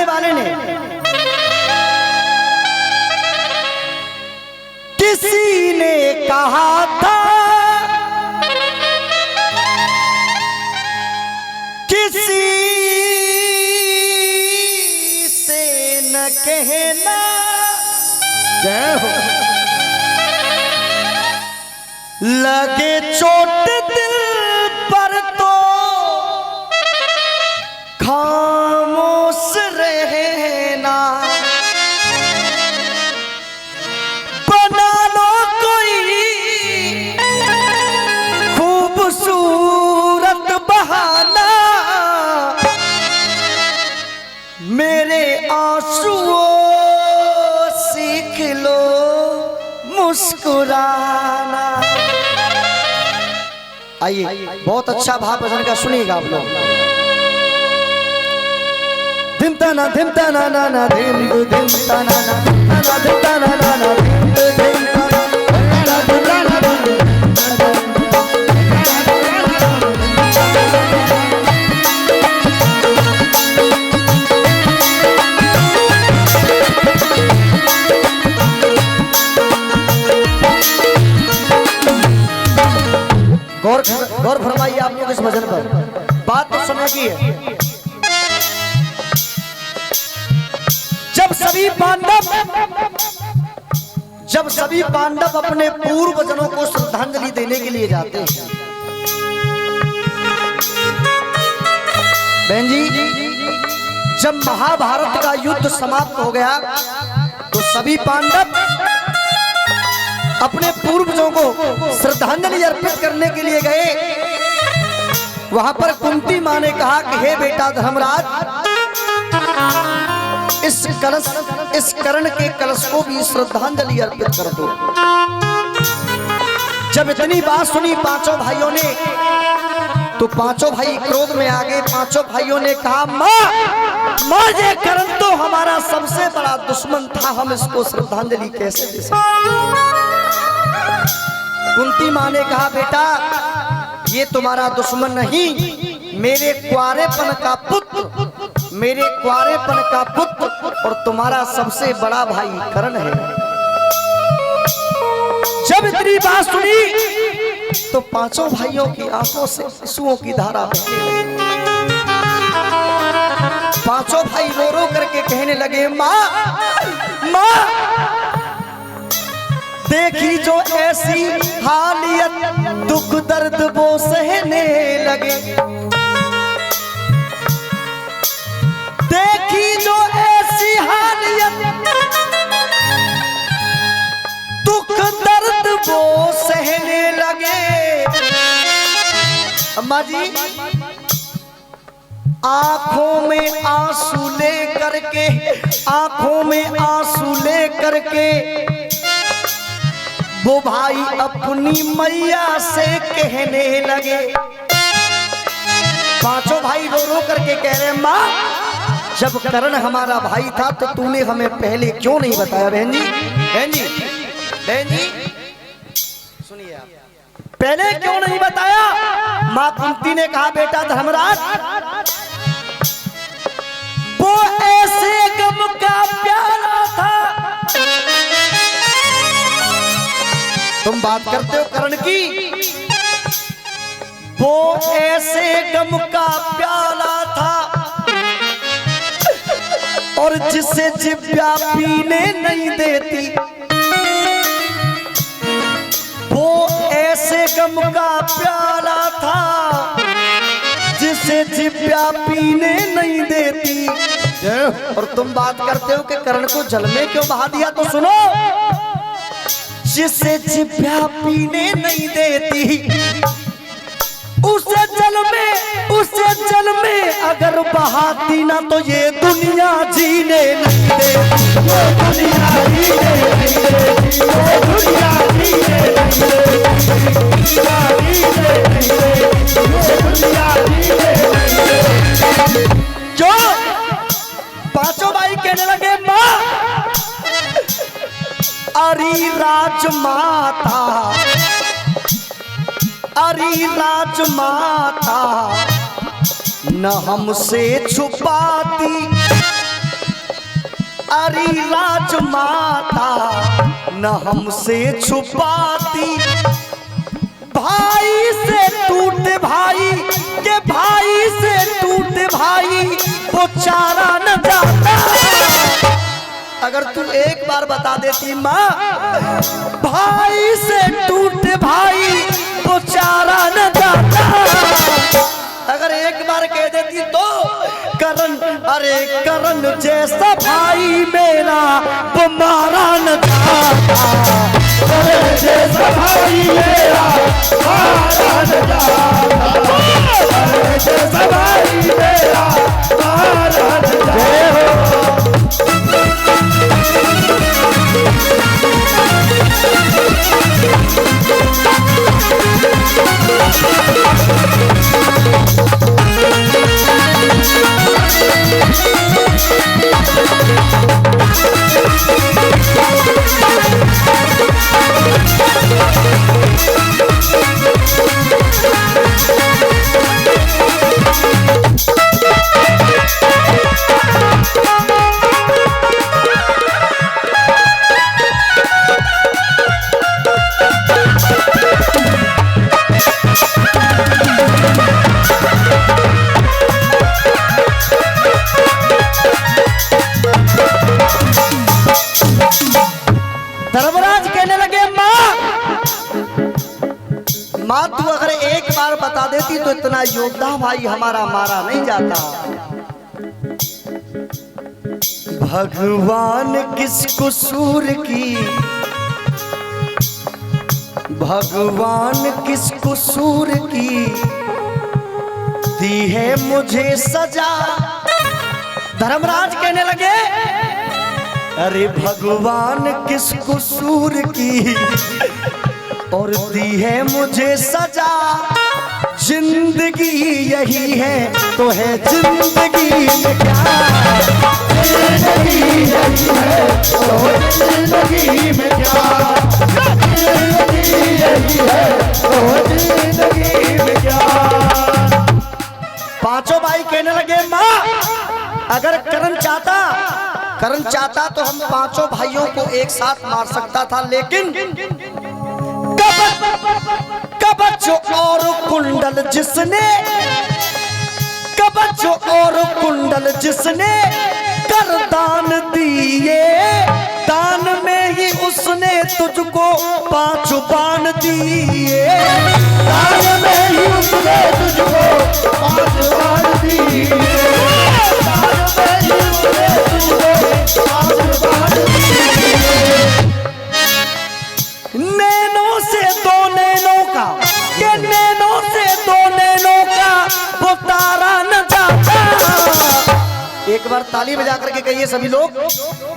वाले ने किसी ने कहा था किसी से न कहना, जय हो, लगे चोट दिल पर तो खामोश रहना, बना लो कोई खूबसूरत बहाना, मेरे आंसुओं सीख लो मुस्कुराना। आइए बहुत अच्छा भाव भजन का सुनिएगा आप लोग। धिम तना धिम तना ना ना धिम धिम तना ना ना धिम तना ना ना धिम धिम तना ना धिम तना ना। गौर फरमाइए आप लोग इस भजन पर, बात तो समय की है। जब सभी पांडव अपने पूर्वजनों को श्रद्धांजलि देने के लिए जाते हैं, बहन जी, जब महाभारत का युद्ध समाप्त हो गया तो सभी पांडव अपने पूर्वजों को श्रद्धांजलि अर्पित करने के लिए गए। वहां पर कुंती मां ने कहा कि हे बेटा धर्मराज, इस कर्ण के कलश को भी श्रद्धांजलि अर्पित कर दो। जब इतनी बात सुनी पांचों भाइयों ने तो पांचों भाई क्रोध में आ गए। पांचों भाइयों ने कहा, मां ये कर्ण तो हमारा सबसे बड़ा दुश्मन था, हम इसको श्रद्धांजलि कैसे दे सकते। कुंती मां ने कहा, बेटा ये तुम्हारा दुश्मन नहीं, मेरे कुंवारेपन का पुत्र, मेरे कुंवारेपन का पुत्र और तुम्हारा सबसे बड़ा भाई कर्ण है। जब इतनी बात सुनी तो पांचों भाइयों की आंखों से आंसुओं की धारा बहने लगी। पांचों भाई रो रो करके कहने लगे, मां देखी जो ऐसी हालियत, दुख दर्द वो सहने लगे। देखी जो ऐसी हालियत, दुख दर्द वो सहने लगे। अम्मा जी आंखों में आंसू ले करके, आंखों में आंसू ले करके वो भाई अपनी मैया से कहने लगे। पांचों भाई रो रो करके कह रहे, मां जब कर्ण हमारा भाई था तो तूने हमें पहले क्यों नहीं बताया। बहन जी बहन जी बहन जी सुनिए आप, पहले क्यों नहीं बताया। मां कुंती ने कहा, बेटा धर्मराज वो ऐसे गम का प्याला था। तुम बात करते हो कर्ण की, वो ऐसे गम का प्याला था और जिसे जिब्या पीने नहीं देती। वो ऐसे गम का प्याला था जिसे जिब्या पीने नहीं देती। और तुम बात करते हो कि कर्ण को जल में क्यों बहा दिया, तो सुनो, जिसे जिब्या पीने नहीं देती उसे जल में अगर बहाती ना तो ये दुनिया जीने नहीं देती। वो दुनिया जीने नहीं देती, वो दुनिया जीने नहीं देती, दुनिया जीने नहीं देती। क्यों? पांचों भाई कहने लगे, मां अरी राजमाता, अरी राजमाता न हमसे छुपाती, अरे राजमाता न हमसे छुपाती, भाई से टूटे भाई के भाई से टूटे भाई वो चारा न जाता। अगर तू एक बार बता देती माँ, भाई से टूटे भाई वो चारा न जाता, अगर एक बार कह देती तो करण, अरे करण जैसा भाई मेरा वो मारा न जाता, करण जैसा भाई मेरा मारा न जाता, करण जैसा भाई मेरा मारा न जाता। धर्मराज कहने लगे माँ तू अगर एक बार बता देती तो इतना योद्धा भाई हमारा मारा नहीं जाता। भगवान किस कसूर की, भगवान किस कसूर की दी है मुझे सजा। धर्मराज कहने लगे अरे भगवान किस कसूर की और दी है मुझे सजा। जिंदगी यही है तो है जिंदगी में क्या, जिंदगी यही है तो जिंदगी में क्या, जिंदगी यही है तो जिंदगी में क्या। पांचों भाई कहने लगे माँ अगर करण चाहता तो हम पांचों भाइयों को एक साथ मार सकता था, लेकिन कवच और कुंडल जिसने, कवच और कुंडल जिसने कर दान दिए, दान में ही उसने तुझको 5 बाण दिए, दान में ही उसने तुझको 5 बाण दिए, दान में ही उसने तुझको 5 बाण दिए। नैनों से 2 नैनों का, के नैनों से 2 नैनों का वो तारा न जाता। एक बार ताली बजा करके कहिए सभी लोग,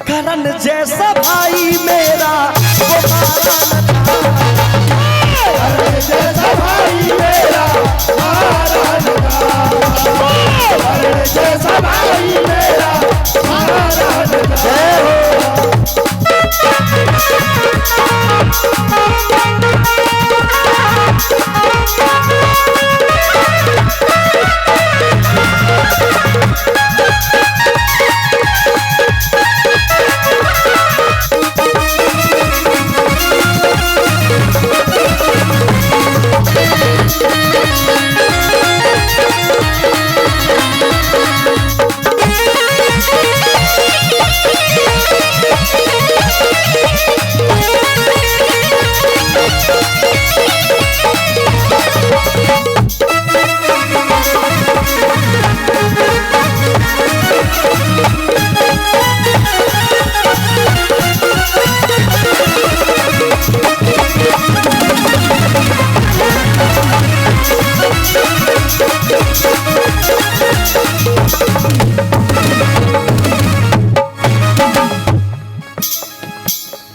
करण जैसा भाई मेरा वो मारा न जाता, करण जैसा भाई मेरा मारा न जाता, करण जैसा भाई मेरा मारा न जाता।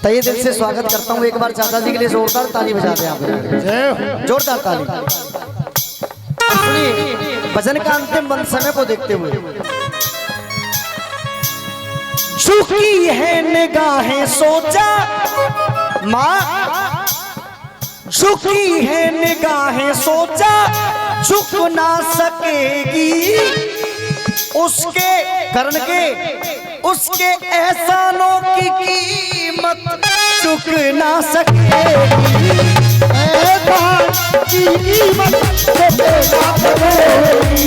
तहे दिल से स्वागत करता हूँ। एक बार चाचा जी के लिए जोरदार ताली बजा दें आप, जोरदार ताली। सुनिए भजन का अंतिम बंद समय को देखते हुए, झुकी है निगाहें सोचा माँ, झुकी है निगाहें सोचा झुक ना सकेगी उसके करण के उसके एहसानों की कीमत चुक ना सकेगी। एहसान की कीमत चुक ना सकेगी।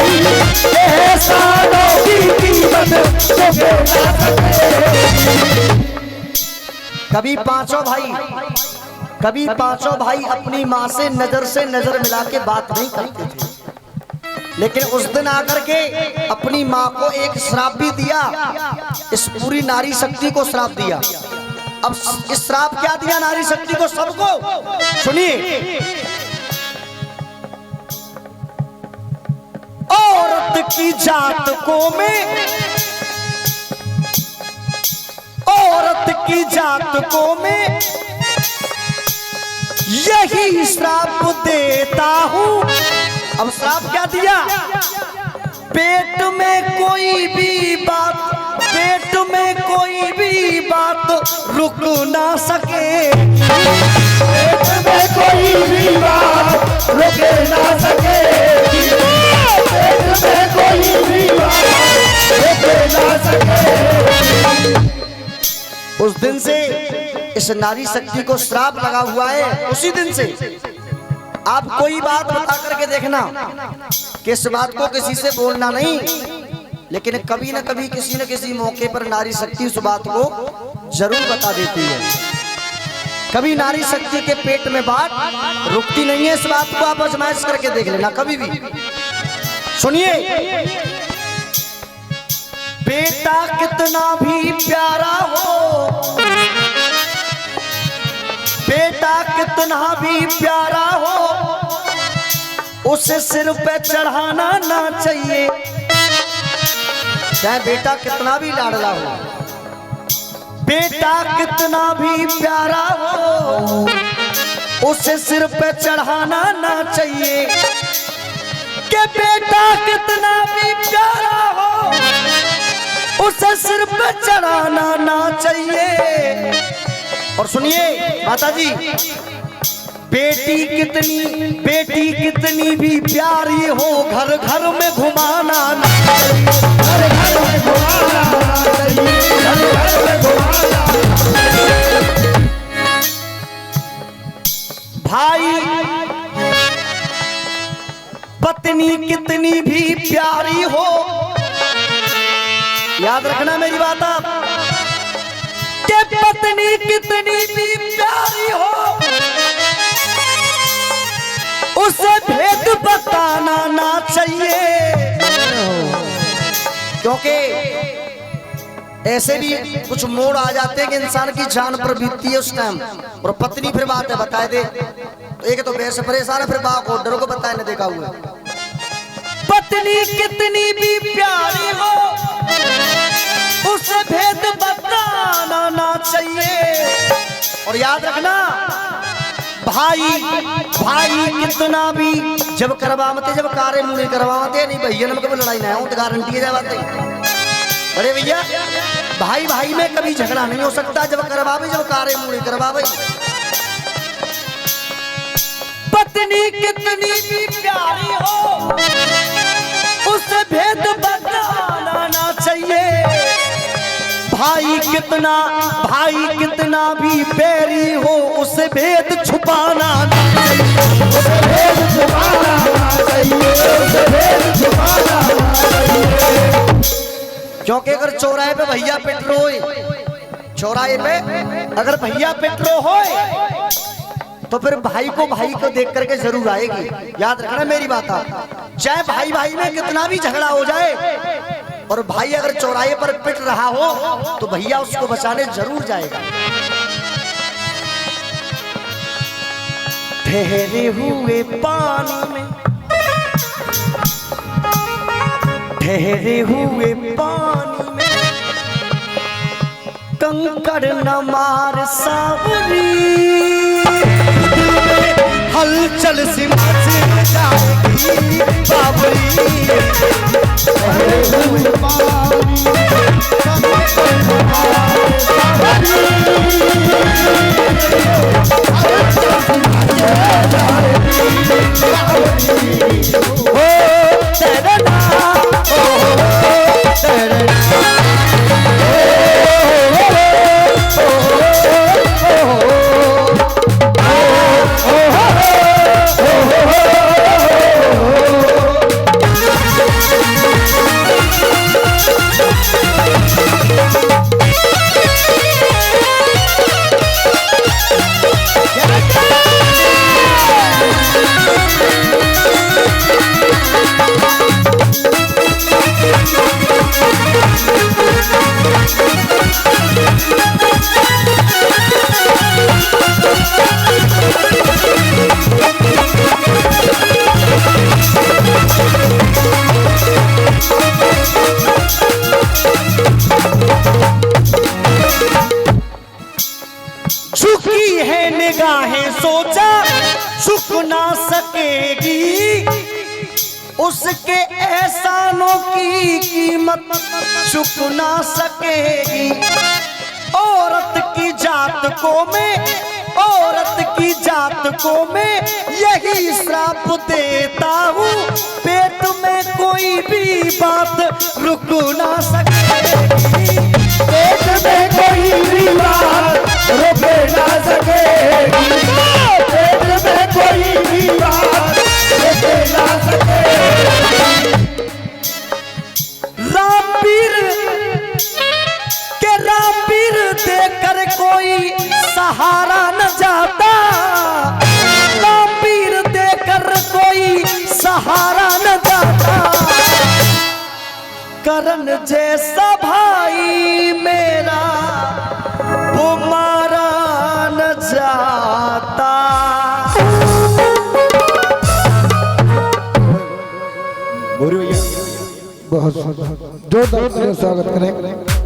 एहसानों की कीमत चुक ना सकेगी। कभी पांचों भाई अपनी माँ से नजर मिला के बात नहीं करते थे, लेकिन उस दिन आकर के अपनी माँ को एक श्राप भी दिया, इस पूरी नारी शक्ति को श्राप दिया। अब इस श्राप क्या दिया नारी शक्ति को, सबको सुनिए। औरत की जात को मैं, औरत की जात को मैं यही श्राप देता हूं। अब श्राप क्या दिया, पेट में कोई भी बात, पेट में कोई भी बात रुक ना सके। पेट में कोई भी बात रुक ना सके। पेट में कोई भी बात रुक ना सके। उस दिन से इस नारी शक्ति को श्राप लगा हुआ है। उसी दिन से आप कोई बात बता करके देखना कि इस बात को किसी से बोलना नहीं, लेकिन कभी न कभी किसी न किसी मौके पर नारी शक्ति उस बात को जरूर बता देती है। कभी नारी शक्ति के पेट में बात रुकती नहीं है। इस बात को आप आजमाइश करके देख लेना कभी भी। सुनिए, बेटा कितना भी प्यारा हो, बेटा कितना भी प्यारा हो, उसे सिर पे चढ़ाना ना चाहिए। चाहे बेटा कितना भी लाडला हो, बेटा कितना भी प्यारा हो, उसे सिर पे चढ़ाना ना चाहिए। कि बेटा कितना भी प्यारा हो, उसे सिर पे चढ़ाना ना चाहिए। और सुनिए माता जी, बेटी कितनी भी प्यारी हो, घर घर में घुमाना ना चाहिए। घर घर में घुमाना ना चाहिए। घर घर में घुमाना ना चाहिए। भाई पत्नी कितनी भी प्यारी हो, याद रखना मेरी बात आप, कि पत्नी कितनी भी प्यारी हो, उसे भेद बताना ना चाहिए। क्योंकि ऐसे भी कुछ मोड़ आ जाते हैं कि इंसान की जान पर बीतती है उस टाइम, और पत्नी फिर बात है बताए दे, तो एक तो वैसे परेशान है, फिर बाप ऑर्डर को बताए न देखा हुआ। पत्नी कितनी भी प्यारी हो, उसे भेद बताना ना चाहिए। और याद रखना, भाई कितना भी जब करवाते, जब कार्य मुझे करवाते नहीं भैया, कभी लड़ाई ना हो तो गारंटी है बात। अरे भैया, भाई में कभी झगड़ा नहीं हो सकता जब करवावे, जब कार्य मुझे करवावे। पत्नी कितनी भी प्यारी हो, उसे भेद बताना ना चाहिए। भाई कितना भी बैरी हो, उसे भेद छुपाना ना चाहिए। उसे भेद छुपाना ना चाहिए। उसे भेद छुपाना ना चाहिए। क्योंकि अगर चौराहे पे भैया पेट्रो होए, चौराहे पे अगर भैया पेट्रो होए, तो फिर भाई को देख करके जरूर आएगी। याद रखना मेरी बात आप, चाहे भाई में कितना भी झगड़ा हो जाए, और भाई अगर चौराहे पर पिट रहा हो तो भैया उसको बचाने जरूर जाएगा। ठहरे हुए पानी में, ठहरे हुए पानी में कंकड़ न मार सावरी, हलचल सी मच जाएगी बाबरी। ठहरे हुए पानी कंकड़ न मार सावरी, हलचल सी मच जाएगी बाबरी। हो तेरे नाम, हो तेरे नाम, निगाहें सोचा चुक ना सकेगी, उसके एहसानों की कीमत चुक ना सकेगी। औरत की जात को मैं, औरत की जात को मैं यही श्राप देता हूँ, पेट में कोई भी बात रुक ना सकेगी, पेट में कोई भी बात रुक ना सकेगी, पेट में कोई भी बात रुक ना सकेगी। रामपीर देकर कोई सहारा न जाता, रामपीर देकर कोई सहारा न जाता, करण जैसा भाई मेरा वो मारा न जाता। बहुत जोरदार स्वागत करें।